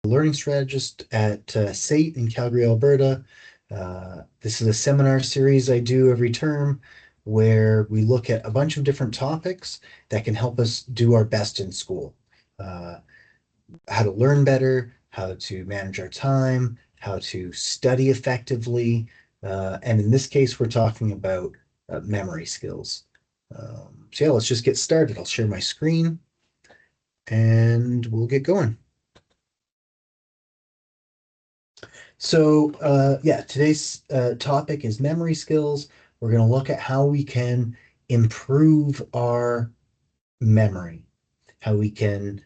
learning strategist at SAIT in Calgary, Alberta. This is a seminar series I do every term where we look at a bunch of different topics that can help us do our best in school. How to learn better, how to manage our time, how to study effectively. And in this case, we're talking about memory skills. So yeah, let's just get started. I'll share my screen and we'll get going. So yeah, today's topic is memory skills. We're going to look at how we can improve our memory, how we can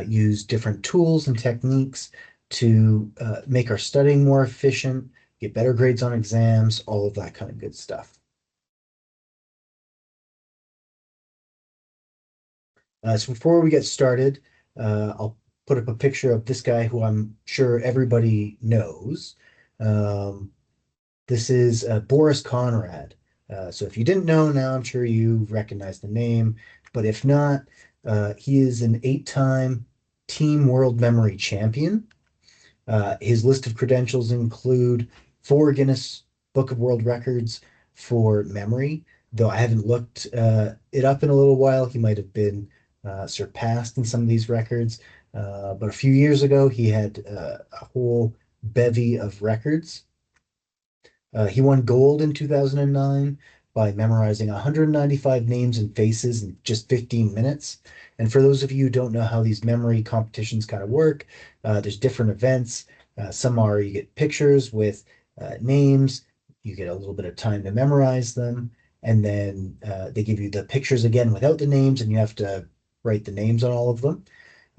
use different tools and techniques to make our studying more efficient, get better grades on exams, all of that kind of good stuff. So before we get started, I'll put up a picture of this guy who I'm sure everybody knows. Um, This is Boris Conrad. So if you didn't know now, I'm sure you recognize the name. But if not, he is an 8-time Team World Memory Champion. His list of credentials include 4 Guinness Book of World Records for memory, though I haven't looked it up in a little while. He might have been surpassed in some of these records. But a few years ago, he had a whole bevy of records. He won gold in 2009 by memorizing 195 names and faces in just 15 minutes. And for those of you who don't know how these memory competitions kind of work, there's different events. Some are you get pictures with names, you get a little bit of time to memorize them, and then they give you the pictures again without the names, and you have to write the names on all of them.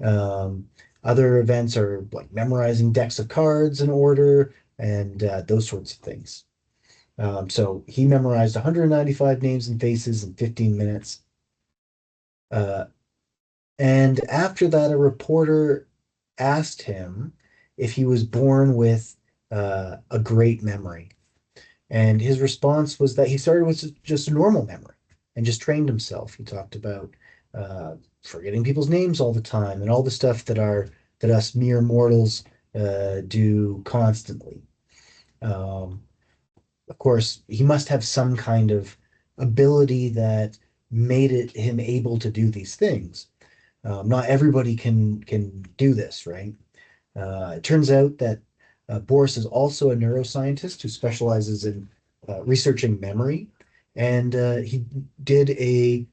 Um, Other events are like memorizing decks of cards in order and those sorts of things. So he memorized 195 names and faces in 15 minutes. Uh, and after that, a reporter asked him if he was born with a great memory. And his response was that he started with just a normal memory and just trained himself. He talked about forgetting people's names all the time and all the stuff that us mere mortals do constantly. Um, of course, he must have some kind of ability that made it him able to do these things. Not everybody can do this, right? It turns out that Boris is also a neuroscientist who specializes in researching memory, and he did a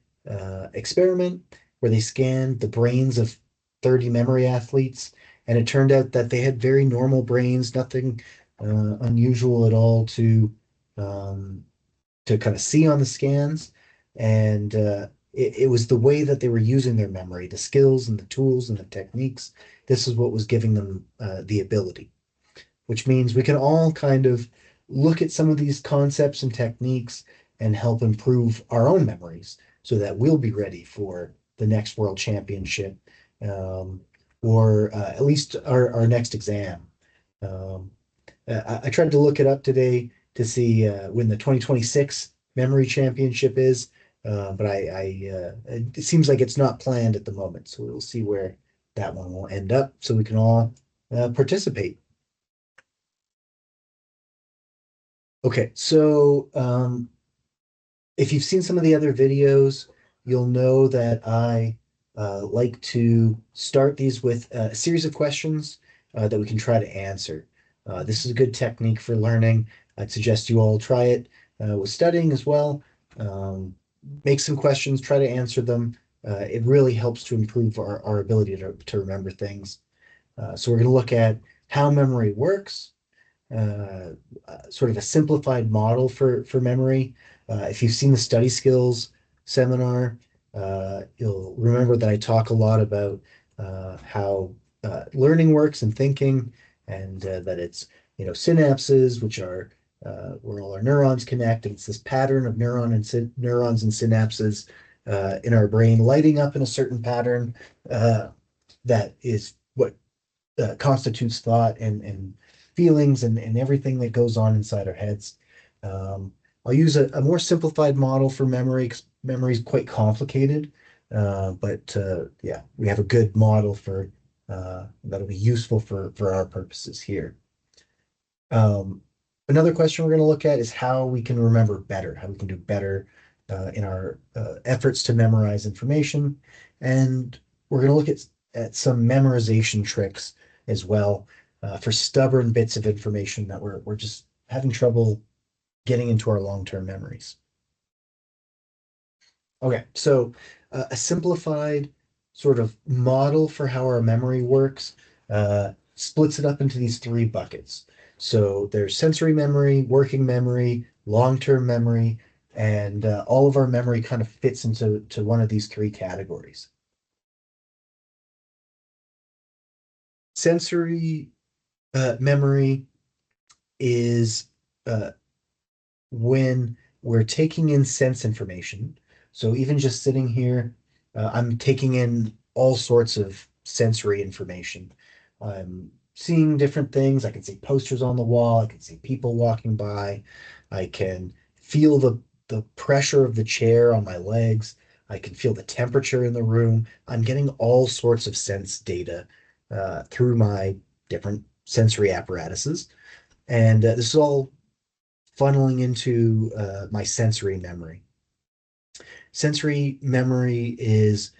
experiment where they scanned the brains of 30 memory athletes, and it turned out that they had very normal brains, nothing unusual at all um, to kind of see on the scans. And it was the way that they were using their memory, the skills and the tools and the techniques. This is what was giving them the ability, which means we can all kind of look at some of these concepts and techniques and help improve our own memories so that we'll be ready for the next world championship um, or at least our next exam. Um, I tried to look it up today to see when the 2026 memory championship is, but it seems like it's not planned at the moment. So we'll see where that one will end up so we can all participate. Okay, so if you've seen some of the other videos, you'll know that I like to start these with a series of questions that we can try to answer. This is a good technique for learning. I'd suggest you all try it with studying as well. Um, Make some questions, try to answer them. It really helps to improve our ability to remember things. So we're going to look at how memory works, uh, sort of a simplified model for memory. If you've seen the study skills seminar, you'll remember that I talk a lot about how learning works and thinking, and that it's synapses, which are where all our neurons connect, and it's this pattern of neurons and synapses in our brain lighting up in a certain pattern that is what constitutes thought and feelings and everything that goes on inside our heads. Um, I'll use a more simplified model for memory because memory is quite complicated. But yeah, we have a good model for That'll be useful for our purposes here. Um, Another question we're going to look at is how we can remember better, how we can do better in our efforts to memorize information. And we're going to look at some memorization tricks as well for stubborn bits of information that we're just having trouble getting into our long-term memories. Okay, so a simplified sort of model for how our memory works splits it up into these three buckets. So there's sensory memory, working memory, long-term memory, and all of our memory kind of fits into one of these three categories. Sensory memory is uh, when we're taking in sense information. So even just sitting here, I'm taking in all sorts of sensory information. I'm seeing different things. I can see posters on the wall. I can see people walking by. I can feel the pressure of the chair on my legs. I can feel the temperature in the room. I'm getting all sorts of sense data through my different sensory apparatuses. And this is all funneling into my sensory memory. Sensory memory is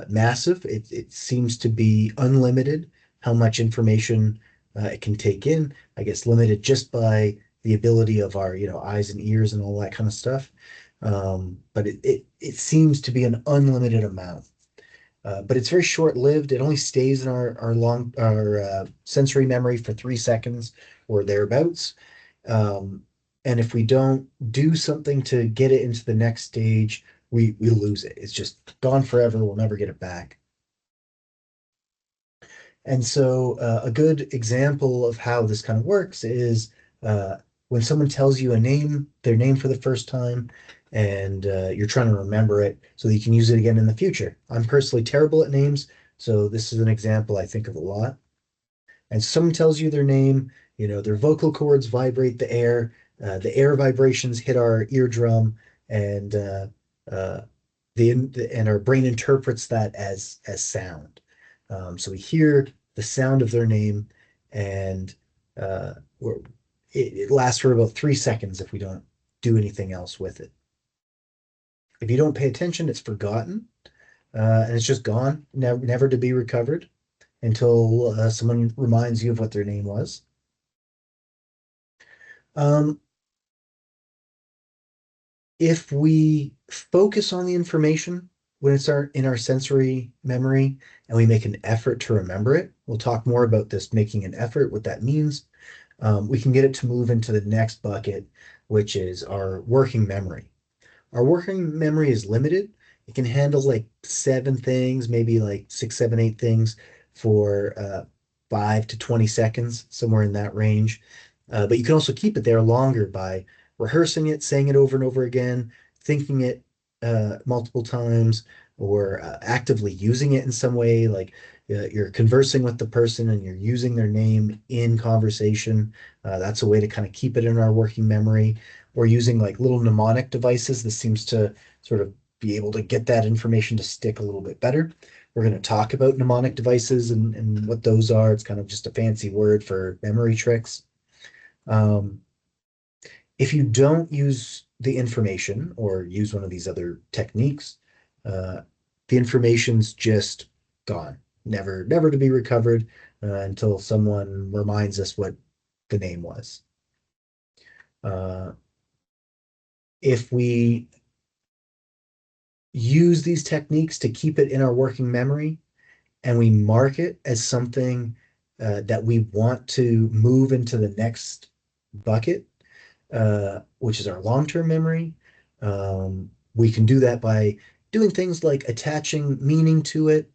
massive. It seems to be unlimited how much information it can take in. I guess limited just by the ability of our, eyes and ears and all that kind of stuff. But it seems to be an unlimited amount. But it's very short-lived. It only stays in our sensory memory for 3 seconds or thereabouts. Um, and if we don't do something to get it into the next stage, we lose it. It's just gone forever. We'll never get it back. And so, a good example of how this kind of works is uh, when someone tells you their name for the first time, and you're trying to remember it so that you can use it again in the future. I'm personally terrible at names, so this is an example I think of a lot. And someone tells you their name, their vocal cords vibrate the air vibrations hit our eardrum, and uh, and our brain interprets that as sound. So we hear the sound of their name, and uh, it lasts for about 3 seconds if we don't do anything else with it. If you don't pay attention, it's forgotten, and it's just gone, never to be recovered until someone reminds you of what their name was. Um, if we focus on the information when it's in our sensory memory and we make an effort to remember it, we'll talk more about this making an effort, what that means. We can get it to move into the next bucket, which is our working memory. Our working memory is limited. It can handle like 7 things, maybe like six, seven, 8 things for 5 to 20 seconds, somewhere in that range. But you can also keep it there longer by rehearsing it, saying it over and over again, thinking it multiple times, or actively using it in some way, like you're conversing with the person and you're using their name in conversation. That's a way to kind of keep it in our working memory, or using like little mnemonic devices. This seems to sort of be able to get that information to stick a little bit better. We're going to talk about mnemonic devices and what those are. It's kind of just a fancy word for memory tricks. Um, if you don't use the information or use one of these other techniques, uh, the information's just gone, never to be recovered until someone reminds us what the name was. Uh, if we use these techniques to keep it in our working memory and we mark it as something that we want to move into the next bucket, which is our long-term memory. We can do that by doing things like attaching meaning to it,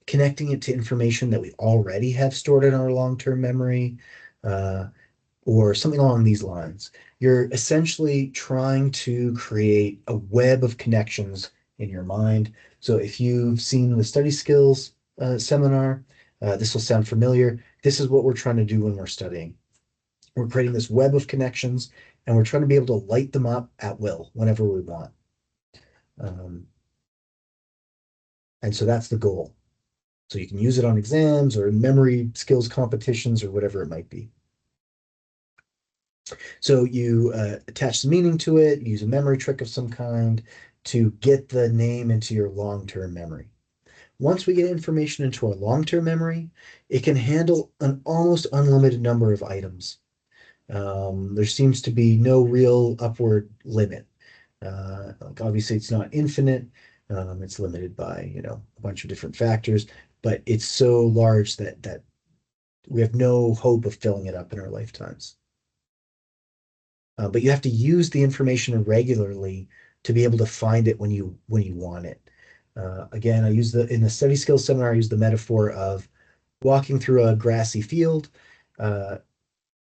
connecting it to information that we already have stored in our long-term memory, uh, or something along these lines. You're essentially trying to create a web of connections in your mind. So if you've seen the study skills seminar, this will sound familiar. This is what we're trying to do when we're studying. We're creating this web of connections, and we're trying to be able to light them up at will whenever we want. Um, and so that's the goal. So you can use it on exams or memory skills competitions or whatever it might be. So you attach some meaning to it, use a memory trick of some kind to get the name into your long-term memory. Once we get information into our long-term memory, it can handle an almost unlimited number of items. There seems to be no real upward limit. Like obviously, it's not infinite. It's limited by a bunch of different factors, but it's so large that we have no hope of filling it up in our lifetimes. But you have to use the information regularly to be able to find it when you want it. Again, I use the in the study skills seminar, I use the metaphor of walking through a grassy field uh,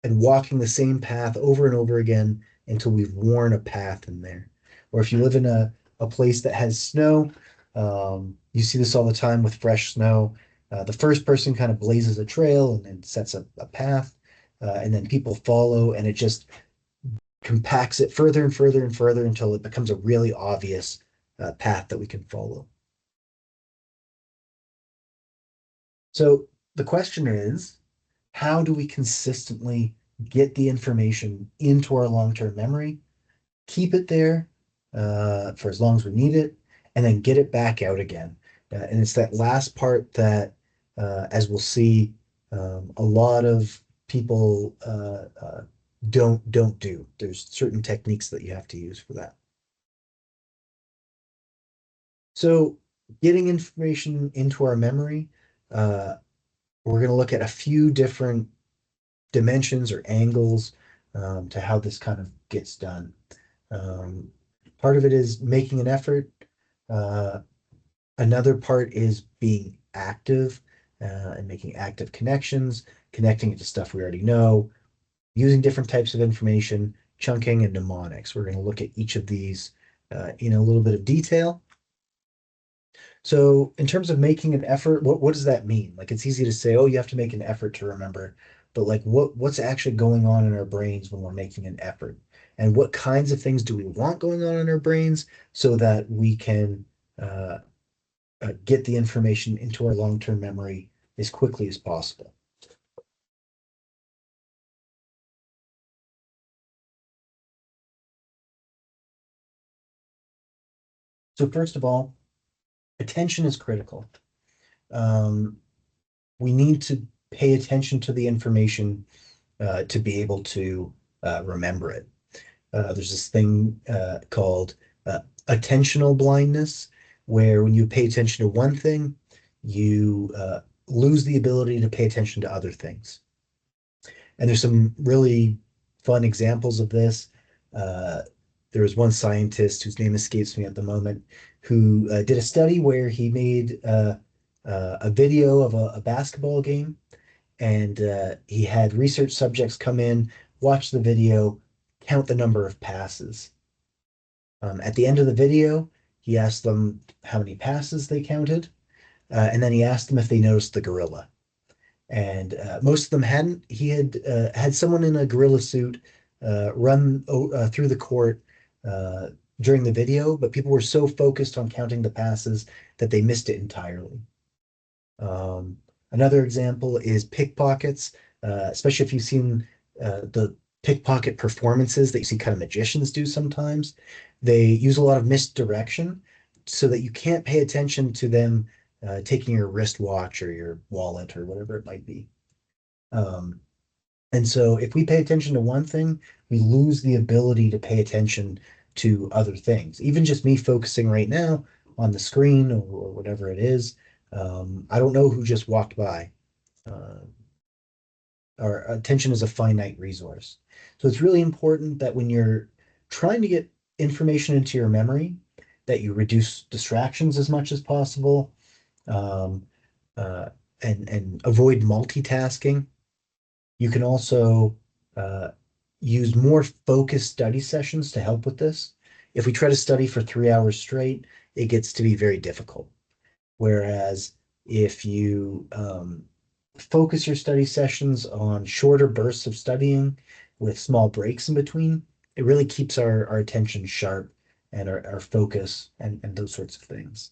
and walking the same path over and over again until we've worn a path in there. Or if you live in a place that has snow, you see this all the time with fresh snow. The first person kind of blazes a trail and then sets a path, and then people follow, and it just compacts it further and further and further until it becomes a really obvious path that we can follow. So the question is, how do we consistently get the information into our long-term memory, keep it there for as long as we need it, and then get it back out again? And it's that last part that, as we'll see, a lot of people don't do. There's certain techniques that you have to use for that. So getting information into our memory, uh, we're going to look at a few different dimensions or angles to how this kind of gets done. Um, Part of it is making an effort. Uh, Another part is being active and making active connections, connecting it to stuff we already know, using different types of information, chunking and mnemonics. We're going to look at each of these in a little bit of detail. So, in terms of making an effort, what does that mean? Like, it's easy to say, oh, you have to make an effort to remember, but like, what's actually going on in our brains when we're making an effort? And what kinds of things do we want going on in our brains so that we can uh, get the information into our long-term memory as quickly as possible? So, first of all, attention is critical. Um, we need to pay attention to the information to be able to remember it. There's this thing called attentional blindness, where when you pay attention to one thing, you lose the ability to pay attention to other things. And there's some really fun examples of this. Uh, there was one scientist whose name escapes me at the moment who did a study where he made a video of a basketball game, and he had research subjects come in, watch the video, count the number of passes. At the end of the video, he asked them how many passes they counted, and then he asked them if they noticed the gorilla. And most of them hadn't. He had someone in a gorilla suit run through the court uh, during the video, but people were so focused on counting the passes that they missed it entirely. Um, Another example is pickpockets, especially if you've seen the pickpocket performances that you see kind of magicians do sometimes. They use a lot of misdirection so that you can't pay attention to them taking your wristwatch or your wallet or whatever it might be. Um, and so if we pay attention to one thing, we lose the ability to pay attention to other things. Even just me focusing right now on the screen or whatever it is, I don't know who just walked by. Uh, our attention is a finite resource. So it's really important that when you're trying to get information into your memory, that you reduce distractions as much as possible, um, uh, and avoid multitasking. You can also uh, use more focused study sessions to help with this. If we try to study for 3 hours straight, it gets to be very difficult. Whereas if you focus your study sessions on shorter bursts of studying with small breaks in between, it really keeps our attention sharp and our focus and those sorts of things.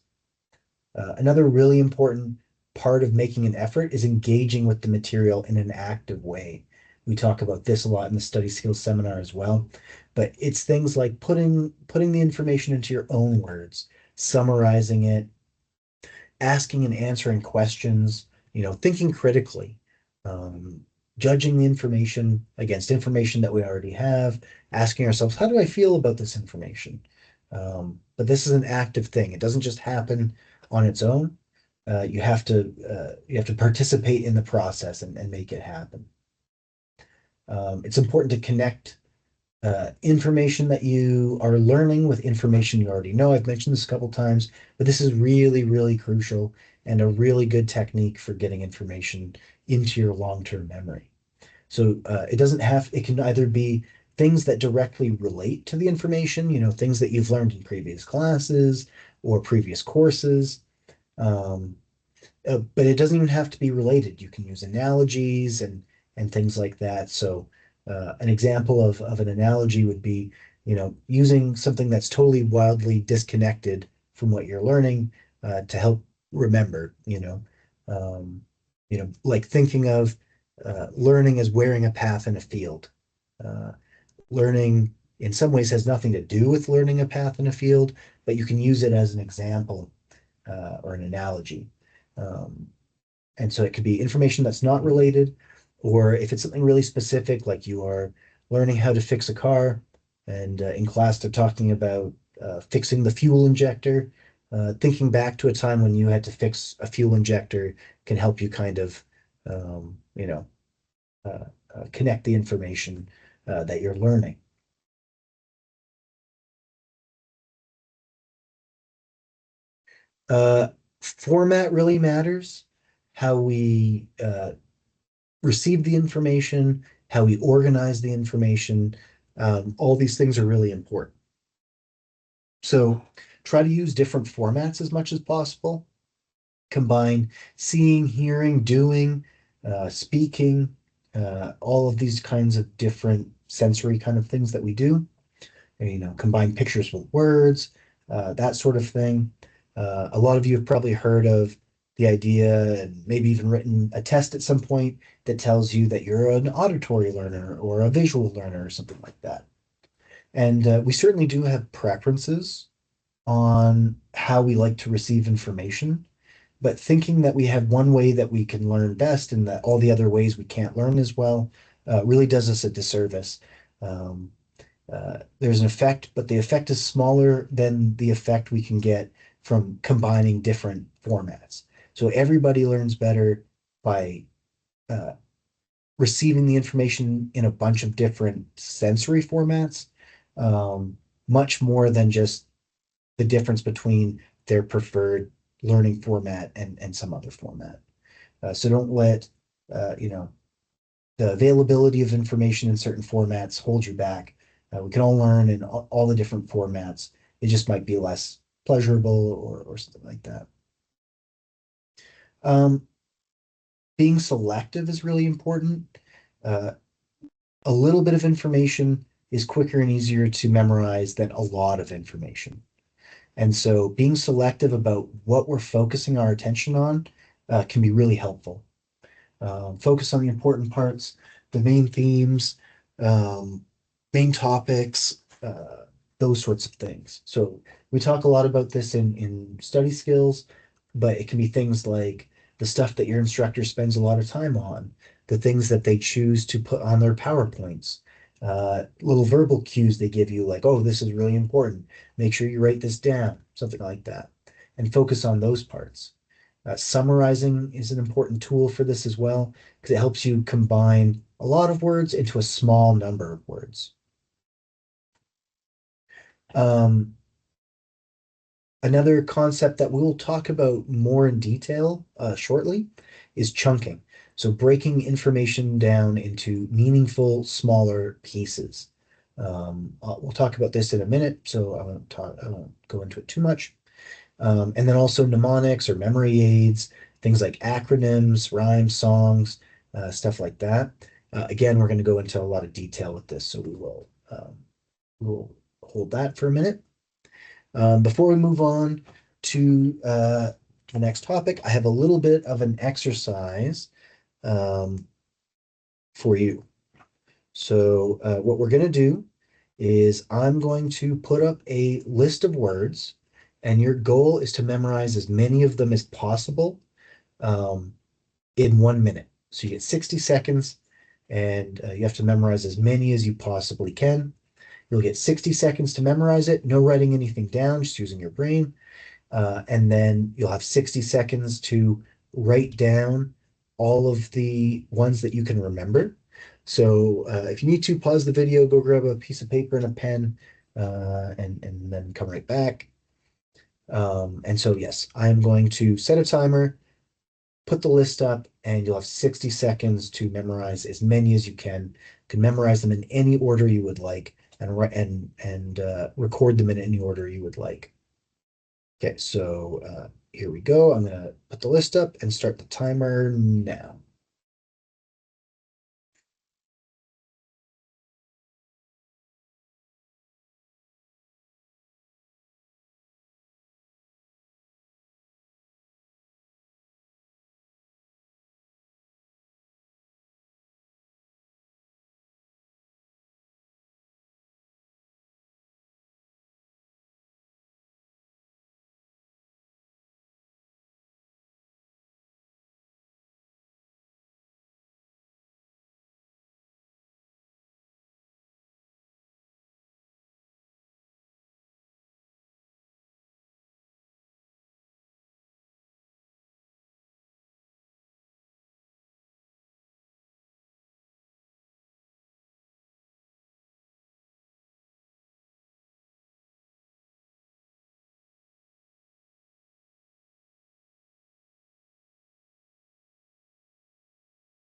Another really important part of making an effort is engaging with the material in an active way. We talk about this a lot in the study skills seminar as well, but it's things like putting the information into your own words, summarizing it, asking and answering questions, thinking critically, um, judging the information against information that we already have, asking ourselves, how do I feel about this information? But this is an active thing. It doesn't just happen on its own. You have to participate in the process and make it happen. It's important to connect information that you are learning with information you already know. I've mentioned this a couple times, but this is really, really crucial and a really good technique for getting information into your long-term memory. So it can either be things that directly relate to the information, things that you've learned in previous classes or previous courses. Um, but it doesn't even have to be related. You can use analogies and things like that. So an example of an analogy would be, using something that's totally wildly disconnected from what you're learning to help remember. Like thinking of learning as wearing a path in a field. Uh, Learning in some ways has nothing to do with learning a path in a field, but you can use it as an example or an analogy. Um, and so it could be information that's not related, or if it's something really specific, like you are learning how to fix a car, and in class they're talking about fixing the fuel injector. Thinking back to a time when you had to fix a fuel injector can help you kind of, um, you know, uh, connect the information that you're learning. Uh, Format really matters. How we receive the information, how we organize the information. All these things are really important. So try to use different formats as much as possible. Combine seeing, hearing, doing, speaking, all of these kinds of different sensory kind of things that we do. Combine pictures with words, that sort of thing. A lot of you have probably heard of the idea and maybe even written a test at some point that tells you that you're an auditory learner or a visual learner or something like that. And we certainly do have preferences on how we like to receive information, but thinking that we have one way that we can learn best and that all the other ways we can't learn as well really does us a disservice. Um, there's an effect, but the effect is smaller than the effect we can get from combining different formats. So everybody learns better by uh, receiving the information in a bunch of different sensory formats, um, much more than just the difference between their preferred learning format and some other format. So don't let the availability of information in certain formats hold you back. We can all learn in all the different formats. It just might be less pleasurable or something like that. Um, Being selective is really important. Uh, a little bit of information is quicker and easier to memorize than a lot of information. And so being selective about what we're focusing our attention on can be really helpful. Focus on the important parts, the main themes, um, main topics, those sorts of things. So we talk a lot about this in study skills, but it can be things like the stuff that your instructor spends a lot of time on, the things that they choose to put on their PowerPoints, little verbal cues they give you, like, oh, this is really important. Make sure you write this down, something like that, and focus on those parts. Summarizing is an important tool for this as well because it helps you combine a lot of words into a small number of words. Um, Another concept that we'll talk about more in detail shortly is chunking. So breaking information down into meaningful, smaller pieces. We'll talk about this in a minute, so I won't go into it too much. And then also mnemonics or memory aids, things like acronyms, rhymes, songs, stuff like that. Again, we're going to go into a lot of detail with this, so we'll hold that for a minute. Before we move on to to the next topic, I have a little bit of an exercise um, for you. So what we're going to do is I'm going to put up a list of words, and your goal is to memorize as many of them as possible um, in 1 minute. So you get 60 seconds, and you have to memorize as many as you possibly can. You'll get 60 seconds to memorize it, no writing anything down, just using your brain. And then you'll have 60 seconds to write down all of the ones that you can remember. So if you need to, pause the video, go grab a piece of paper and a pen, and then come right back. And so, yes, I'm going to set a timer, put the list up, and you'll have 60 seconds to memorize as many as you can. You can memorize them in any order you would like, and record them in any order you would like. Okay, so here we go. I'm gonna put the list up and start the timer now.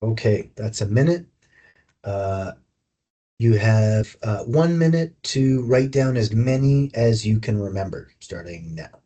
Okay, that's a minute. Uh, you have 1 minute to write down as many as you can remember, starting now.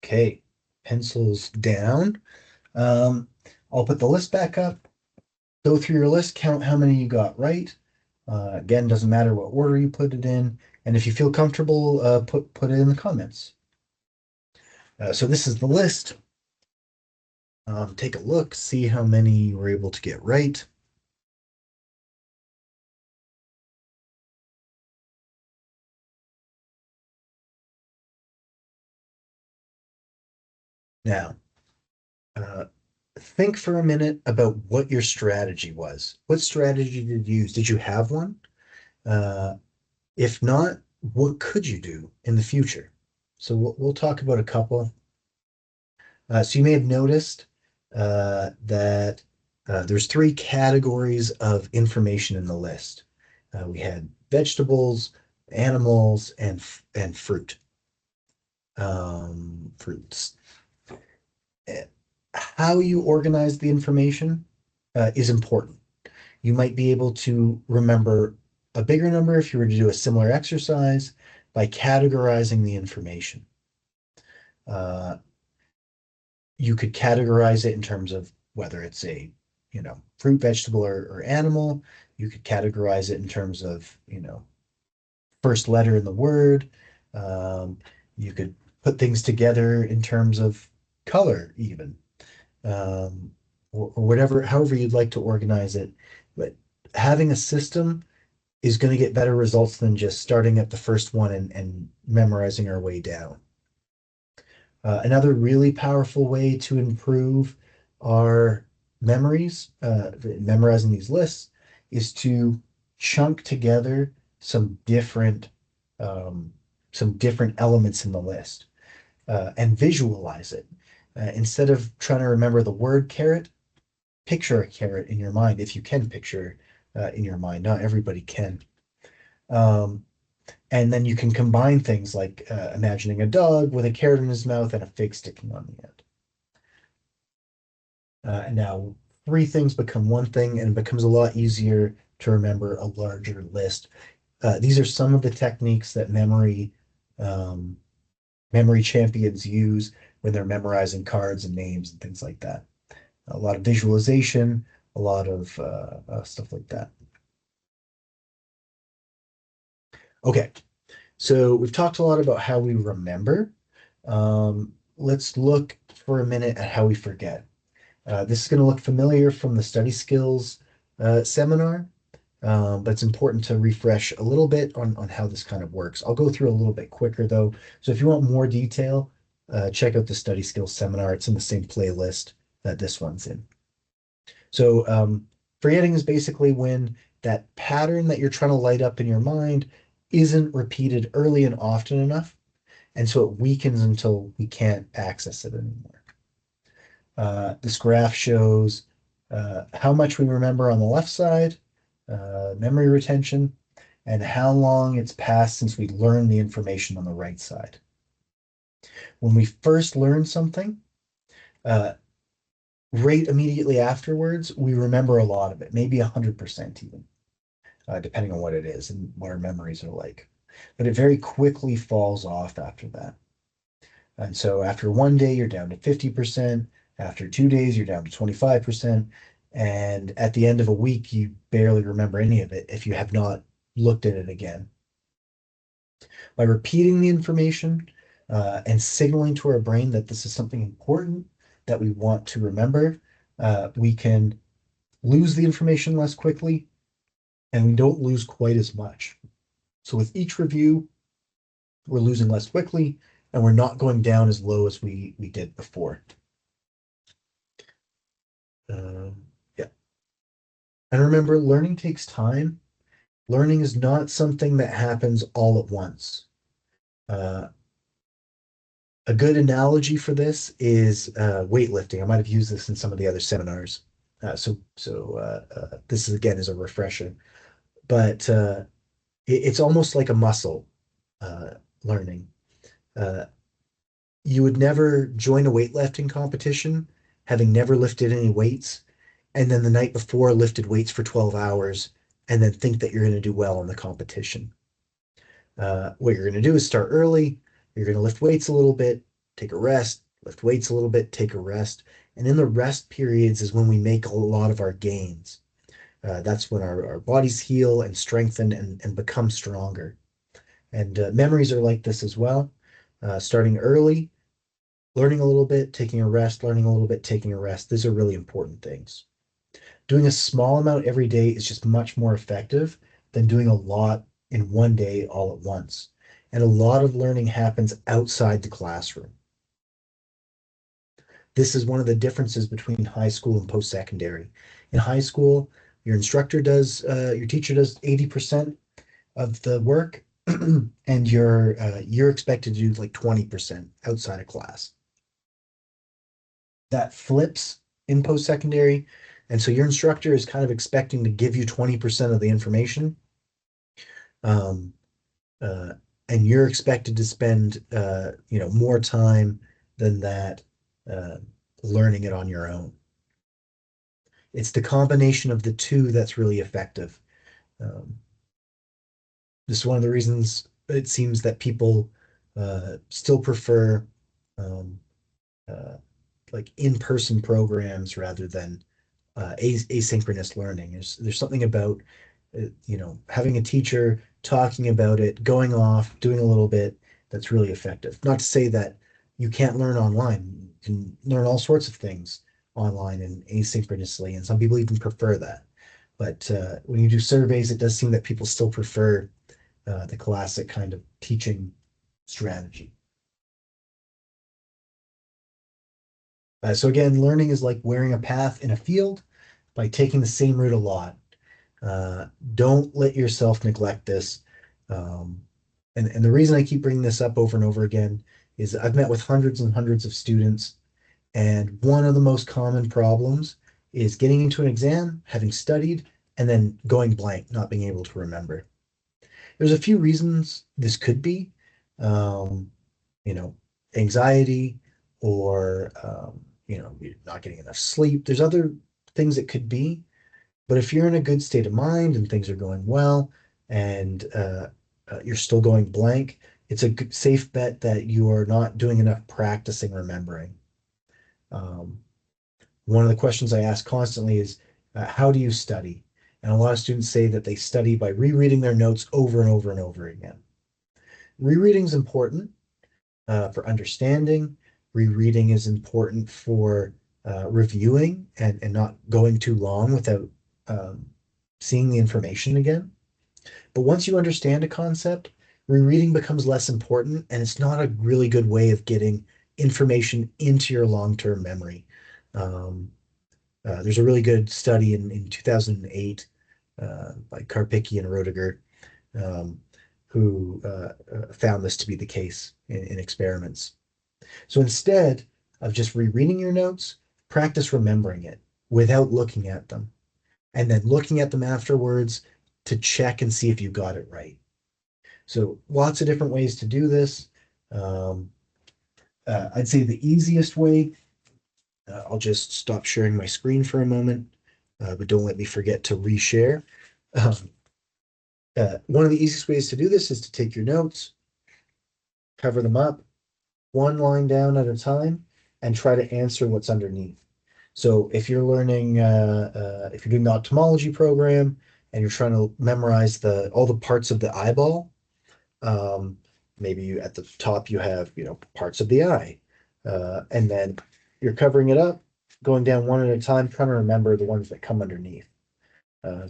Okay, pencils down. Um, I'll put the list back up, go through your list, count how many you got right. Again, doesn't matter what order you put it in. And if you feel comfortable, put it in the comments. So this is the list. Take a look, see how many you were able to get right. Now, uh, think for a minute about what your strategy was. What strategy did you use? Did you have one? Uh, if not, what could you do in the future? So we'll talk about a couple. So you may have noticed that there's three categories of information in the list. We had vegetables, animals, and fruit. Fruits. Eh, How you organize the information is important. You might be able to remember a bigger number if you were to do a similar exercise by categorizing the information. Uh, you could categorize it in terms of whether it's a, fruit, vegetable, or animal. You could categorize it in terms of, first letter in the word. Um, you could put things together in terms of color, even, or whatever, however you'd like to organize it. But having a system is going to get better results than just starting at the first one and memorizing our way down. Another really powerful way to improve our memories, memorizing these lists, is to chunk together some different um, some different elements in the list and visualize it. Instead of trying to remember the word carrot, picture a carrot in your mind if you can picture in your mind. Not everybody can. Um, and then you can combine things like imagining a dog with a carrot in his mouth and a fig sticking on the end. And now three things become one thing, and it becomes a lot easier to remember a larger list. These are some of the techniques that um, memory champions use when they're memorizing cards and names and things like that. A lot of visualization, a lot of stuff like that. Okay, so we've talked a lot about how we remember. Let's look for a minute at how we forget. This is going to look familiar from the study skills seminar, but it's important to refresh a little bit on how this kind of works. I'll go through a little bit quicker though. So if you want more detail, check out the study skills seminar. It's in the same playlist that this one's in. So forgetting is basically when that pattern that you're trying to light up in your mind isn't repeated early and often enough. And so it weakens until we can't access it anymore. This graph shows how much we remember on the left side, memory retention, and how long it's passed since we learned the information on the right side. When we first learn something, uh, right immediately afterwards, we remember a lot of it, maybe 100% even, depending on what it is and what our memories are like. But it very quickly falls off after that. And so after one day, you're down to 50%. After 2 days, you're down to 25%. And at the end of a week, you barely remember any of it if you have not looked at it again. By repeating the information and signaling to our brain that this is something important that we want to remember, we can lose the information less quickly and we don't lose quite as much. So with each review, we're losing less quickly and we're not going down as low as we did before. Yeah. And remember, learning takes time. Learning is not something that happens all at once. Uh, a good analogy for this is weightlifting. I might have used this in some of the other seminars. This is, again, is a refresher, but it's almost like a muscle uh, learning. Uh, you would never join a weightlifting competition having never lifted any weights, and then the night before lifted weights for 12 hours, and then think that you're going to do well in the competition. What you're going to do is start early. You're going to lift weights a little bit, take a rest, lift weights a little bit, take a rest. And in the rest periods is when we make a lot of our gains. That's when our bodies heal and strengthen and become stronger. And memories are like this as well. Starting early, learning a little bit, taking a rest, learning a little bit, taking a rest. These are really important things. Doing a small amount every day is just much more effective than doing a lot in one day all at once. And a lot of learning happens outside the classroom. This is one of the differences between high school and post-secondary. In high school, your teacher does 80% of the work, and you're expected to do like 20% outside of class. That flips in post-secondary, and so your instructor is kind of expecting to give you 20% of the information, um, uh, and you're expected to spend more time than that uh, learning it on your own. It's the combination of the two that's really effective. Um, this is one of the reasons it seems that people still prefer um, uh, like in-person programs rather than asynchronous learning. There's something about having a teacher talking about it, going off, doing a little bit that's really effective. Not to say that you can't learn online. You can learn all sorts of things online and asynchronously, and some people even prefer that. But when you do surveys, it does seem that people still prefer the classic kind of teaching strategy. So again, learning is like wearing a path in a field by taking the same route a lot. Uh, don't let yourself neglect this. Um, and the reason I keep bringing this up over and over again is I've met with hundreds and hundreds of students, and one of the most common problems is getting into an exam, having studied, and then going blank, not being able to remember. There's a few reasons this could be, um, you know, anxiety or, you're not getting enough sleep. There's other things it could be, but if you're in a good state of mind and things are going well and you're still going blank, it's a good, safe bet that you are not doing enough practicing remembering. Um, One of the questions I ask constantly is, how do you study? And a lot of students say that they study by rereading their notes over and over and over again. Rereading is important for understanding. Rereading is important for reviewing and not going too long without um, seeing the information again. But once you understand a concept, rereading becomes less important, and it's not a really good way of getting information into your long-term memory. Um, there's a really good study in 2008 by Karpicki and Roediger, um, who found this to be the case in experiments. So instead of just rereading your notes, practice remembering it without looking at them, and then looking at them afterwards to check and see if you got it right. So lots of different ways to do this. Um, I'd say the easiest way, I'll just stop sharing my screen for a moment, but don't let me forget to reshare. Um, one of the easiest ways to do this is to take your notes, cover them up, one line down at a time, and try to answer what's underneath. So if you're learning, if you're doing the ophthalmology program and you're trying to memorize the all the parts of the eyeball, um, maybe you at the top you have parts of the eye, and then you're covering it up, going down one at a time, trying to remember the ones that come underneath.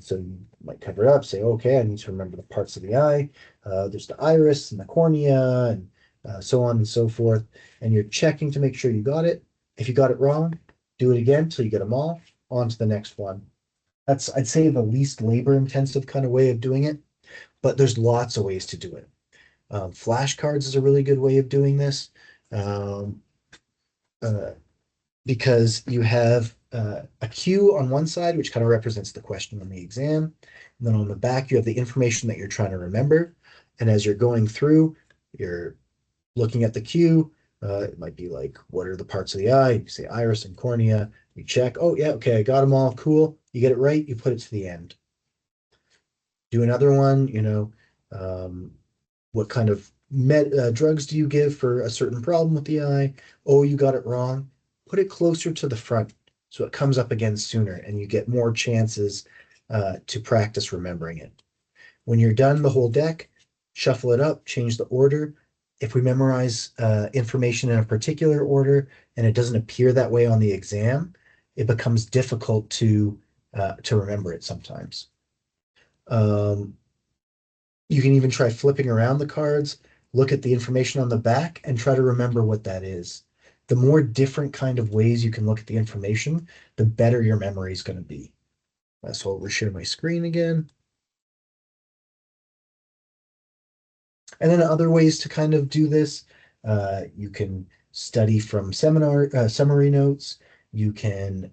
So you might cover it up, say, okay, I need to remember the parts of the eye. There's the iris and the cornea, and so on and so forth. And you're checking to make sure you got it. If you got it wrong, do it again till you get them all. On to the next one. That's, I'd say, the least labor intensive kind of way of doing it, but there's lots of ways to do it. Flashcards is a really good way of doing this. Um, uh, because you have a cue on one side, which kind of represents the question on the exam. And then on the back, you have the information that you're trying to remember. And as you're going through, you're looking at the cue. It might be like, what are the parts of the eye? You say iris and cornea. You check, oh, yeah, okay, I got them all. Cool. You get it right, you put it to the end. Do another one, um, what kind of drugs do you give for a certain problem with the eye? Oh, you got it wrong. Put it closer to the front so it comes up again sooner and you get more chances to practice remembering it. When you're done the whole deck, shuffle it up, change the order. If we memorize information in a particular order and it doesn't appear that way on the exam, it becomes difficult to remember it sometimes. Um, you can even try flipping around the cards, look at the information on the back, and try to remember what that is. The more different kind of ways you can look at the information, the better your memory is going to be. So I'll reshare my screen again. And then other ways to kind of do this, you can study from seminar summary notes. You can,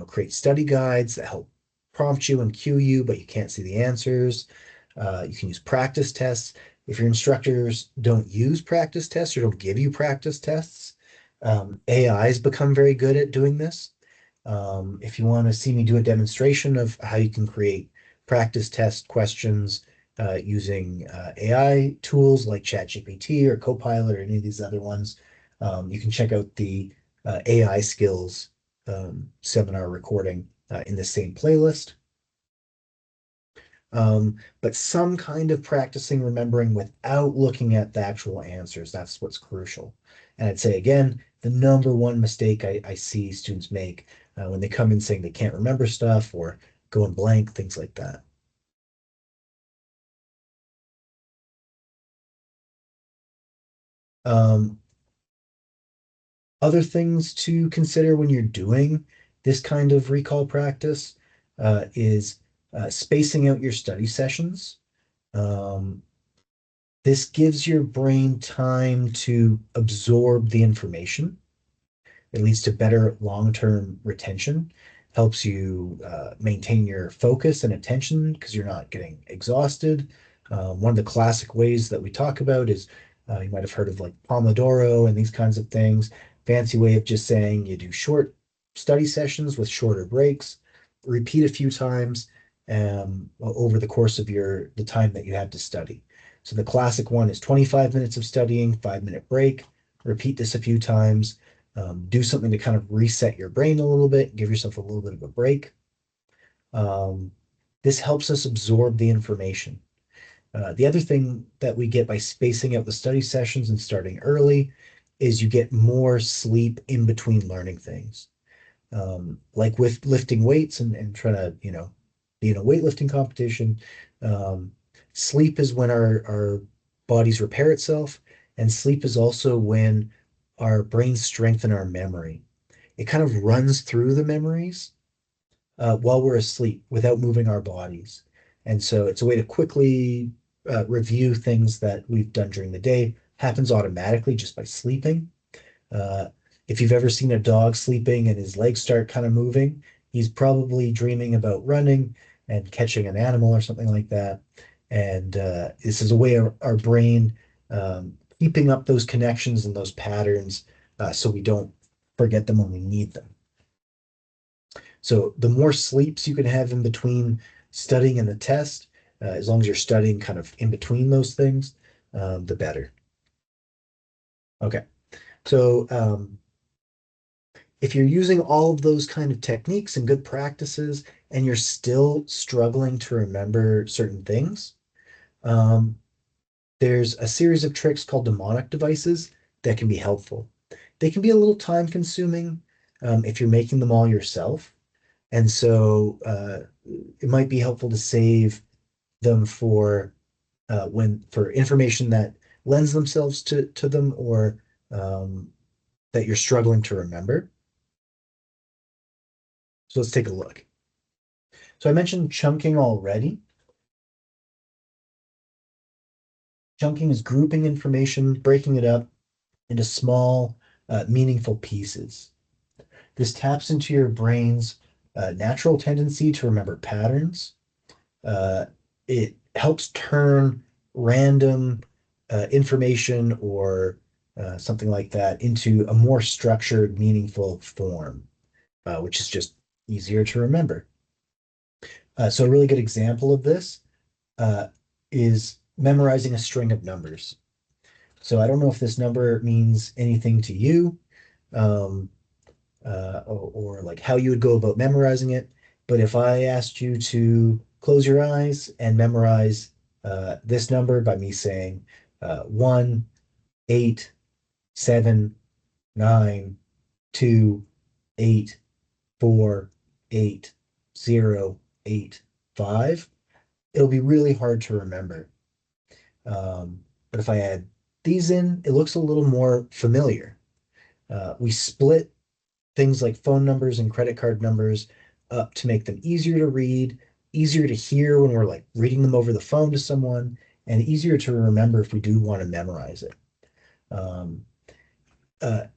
create study guides that help prompt you and cue you, but you can't see the answers. You can use practice tests. If your instructors don't use practice tests or don't give you practice tests, AI's become very good at doing this. If you want to see me do a demonstration of how you can create practice test questions using AI tools like ChatGPT or Copilot or any of these other ones, you can check out the AI skills seminar recording in the same playlist. But some kind of practicing remembering without looking at the actual answers, that's what's crucial. And I'd say again, the number one mistake I see students make when they come in saying they can't remember stuff or going blank, things like that. Um, Other things to consider when you're doing this kind of recall practice is spacing out your study sessions. Um, this gives your brain time to absorb the information. It leads to better long-term retention, helps you maintain your focus and attention because you're not getting exhausted. One of the classic ways that we talk about is you might have heard of like Pomodoro and these kinds of things. Fancy way of just saying you do short study sessions with shorter breaks, repeat a few times over the course of the time that you have to study. So the classic one is 25 minutes of studying, 5-minute break. Repeat this a few times, do something to kind of reset your brain a little bit, give yourself a little bit of a break. Um, this helps us absorb the information. The other thing that we get by spacing out the study sessions and starting early is you get more sleep in between learning things. Like with lifting weights and trying to, be in a weightlifting competition, um, sleep is when our bodies repair itself, and sleep is also when our brains strengthen our memory. It kind of runs through the memories while we're asleep without moving our bodies. And so it's a way to quickly review things that we've done during the day. Happens automatically just by sleeping. Uh, if you've ever seen a dog sleeping and his legs start kind of moving, he's probably dreaming about running and catching an animal or something like that. And this is a way of our brain keeping up those connections and those patterns so we don't forget them when we need them. So the more sleeps you can have in between studying and the test, as long as you're studying kind of in between those things, the better. Okay. So if you're using all of those kind of techniques and good practices and you're still struggling to remember certain things, um, there's a series of tricks called mnemonic devices that can be helpful. They can be a little time consuming if you're making them all yourself. And so it might be helpful to save them for information that lends themselves to them or um, that you're struggling to remember. So let's take a look. So I mentioned chunking already. Chunking is grouping information, breaking it up into small, meaningful pieces. This taps into your brain's natural tendency to remember patterns. Uh, it helps turn random information or something like that into a more structured, meaningful form, which is just easier to remember. So, a really good example of this uh, is memorizing a string of numbers. So, I don't know if this number means anything to you, um, or like how you would go about memorizing it. But if I asked you to close your eyes and memorize this number by me saying 1, 8, 7, 9, 2, 8, 4, 8, 0, 8, 5, it'll be really hard to remember. But if I add these in, it looks a little more familiar. We split things like phone numbers and credit card numbers up to make them easier to read, easier to hear when we're like reading them over the phone to someone, and easier to remember if we do want to memorize it. Um,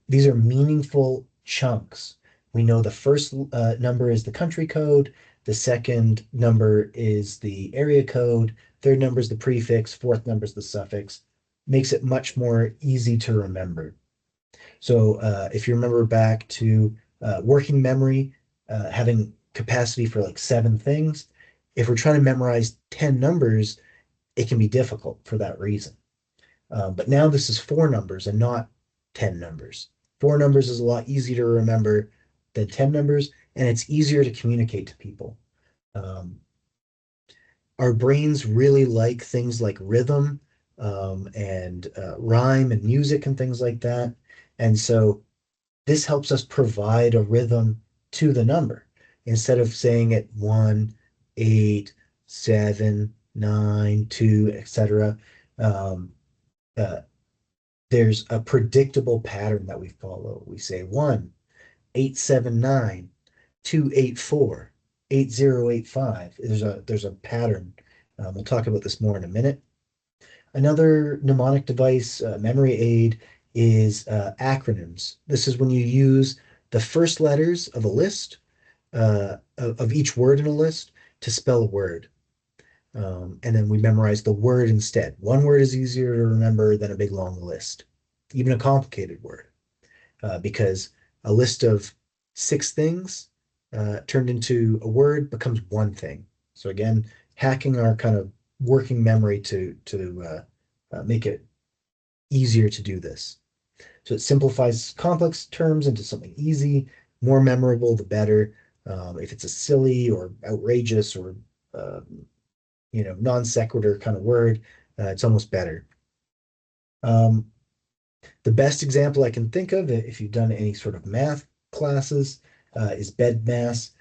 these are meaningful chunks. We know the first number is the country code, the second number is the area code, third number is the prefix, fourth number is the suffix. Makes it much more easy to remember. So if you remember back to working memory, having capacity for like 7 things, if we're trying to memorize 10 numbers, it can be difficult for that reason. But now this is 4 numbers and not 10 numbers. 4 numbers is a lot easier to remember than 10 numbers, and it's easier to communicate to people. Um, our brains really like things like rhythm and rhyme and music and things like that. And so this helps us provide a rhythm to the number instead of saying it 1, 8, 7, 9, 2, etc. Um, uh, there's a predictable pattern that we follow. We say 1-879-284-8085. There's a pattern. We'll talk about this more in a minute. Another mnemonic device, memory aid, is acronyms. This is when you use the first letters of a list, of each word in a list to spell a word. And then we memorize the word instead. One word is easier to remember than a big long list, even a complicated word, because a list of six things turned into a word becomes one thing. So again, hacking our kind of working memory to make it easier to do this. So it simplifies complex terms into something easy, more memorable, the better. If it's a silly or outrageous or non sequitur kind of word, it's almost better. Um, the best example I can think of, if you've done any sort of math classes, is BEDMAS.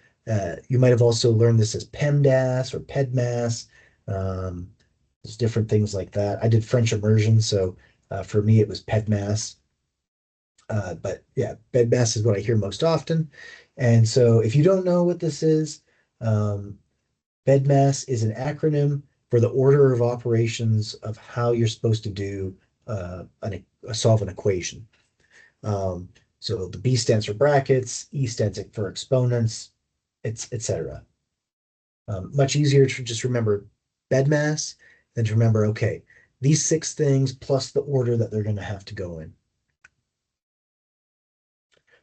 You might have also learned this as PEMDAS or PEDMAS. Um, there's different things like that. I did French immersion, so for me it was PEDMAS. But yeah, BEDMAS is what I hear most often. And so if you don't know what this is, um, BEDMAS is an acronym for the order of operations of how you're supposed to do solve an equation. Um, so the B stands for brackets, E stands for exponents, etc. Much easier to just remember BEDMAS than to remember, okay, these six things plus the order that they're going to have to go in.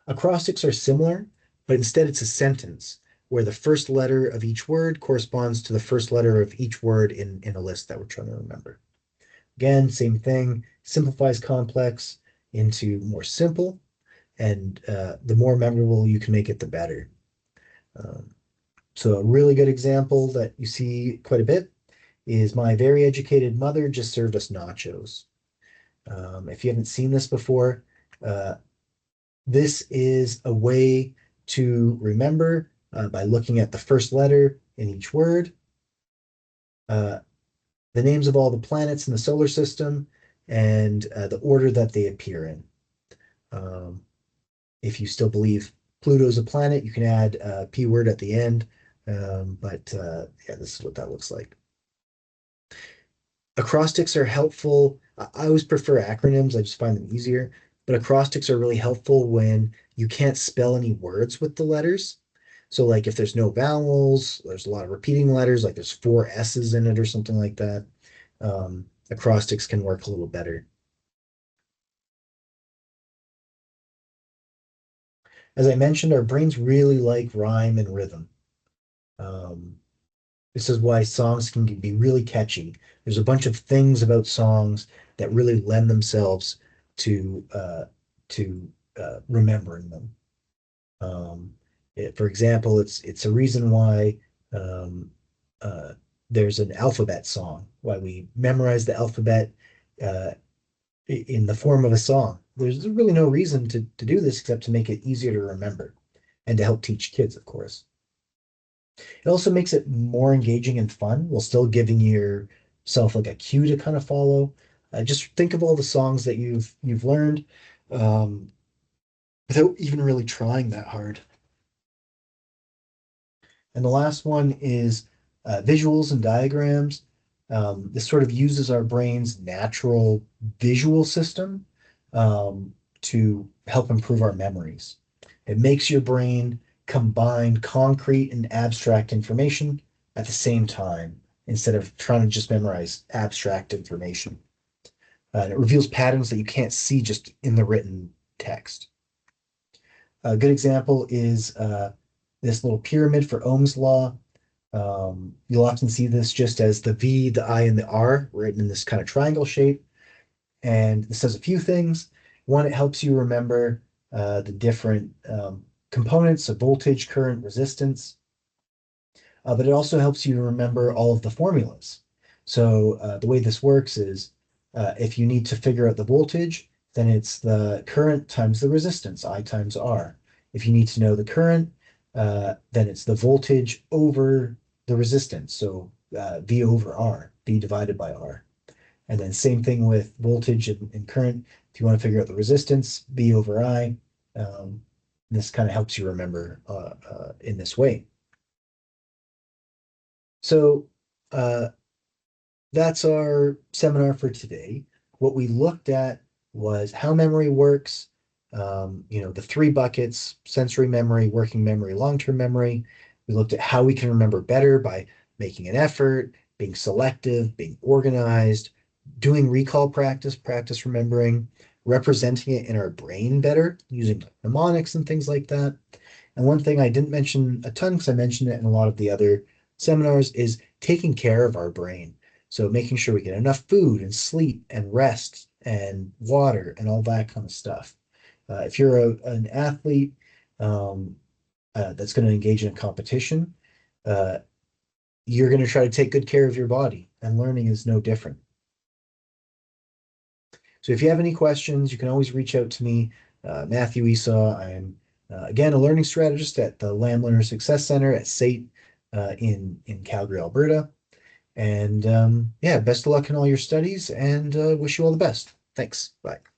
Acrostics are similar, but instead it's a sentence where the first letter of each word corresponds to the first letter of each word in a list that we're trying to remember. Again, same thing, simplifies complex into more simple, and the more memorable you can make it, the better. Um, so a really good example that you see quite a bit is my very educated mother just served us nachos. If you haven't seen this before, uh, this is a way to remember by looking at the first letter in each word, uh, the names of all the planets in the solar system, and the order that they appear in. Um, if you still believe Pluto's a planet, you can add a P word at the end. But yeah, this is what that looks like. Acrostics are helpful. I always prefer acronyms, I just find them easier. But acrostics are really helpful when you can't spell any words with the letters. So, like if there's no vowels, there's a lot of repeating letters, like there's four S's in it or something like that. Acrostics can work a little better. As I mentioned, our brains really like rhyme and rhythm. Um, This is why songs can be really catchy. There's a bunch of things about songs that really lend themselves to remembering them. Um, for example, it's a reason why um, uh, there's an alphabet song, why we memorize the alphabet uh, in the form of a song. There's really no reason to do this except to make it easier to remember and to help teach kids, of course. It also makes it more engaging and fun while still giving yourself like a cue to kind of follow. Just think of all the songs that you've learned um, without even really trying that hard. And the last one is visuals and diagrams. This sort of uses our brain's natural visual system to help improve our memories. It makes your brain combine concrete and abstract information at the same time instead of trying to just memorize abstract information. And it reveals patterns that you can't see just in the written text. A good example is this little pyramid for Ohm's law. You'll often see this just as the V, the I, and the R written in this kind of triangle shape. And this does a few things. One, it helps you remember the different components of voltage, current, resistance, but it also helps you remember all of the formulas. So the way this works is if you need to figure out the voltage, then it's the current times the resistance, I times R. If you need to know the current, then it's the voltage over the resistance, so V over R, V divided by R. And then same thing with voltage and current. If you want to figure out the resistance, V over I. This kind of helps you remember in this way. So uh, that's our seminar for today. What we looked at was how memory works, the three buckets: sensory memory, working memory, long-term memory. We looked at how we can remember better by making an effort, being selective, being organized, doing recall practice, practice remembering, representing it in our brain better using mnemonics and things like that. And one thing I didn't mention a ton because I mentioned it in a lot of the other seminars is taking care of our brain. So making sure we get enough food and sleep and rest and water and all that kind of stuff. If you're an athlete um, that's going to engage in a competition, uh, you're going to try to take good care of your body, and learning is no different. So if you have any questions, you can always reach out to me, Matthew Esau. I'm again a learning strategist at the Lamb Learner Success Center at SAIT in Calgary, Alberta. And yeah, best of luck in all your studies, and wish you all the best. Thanks. Bye.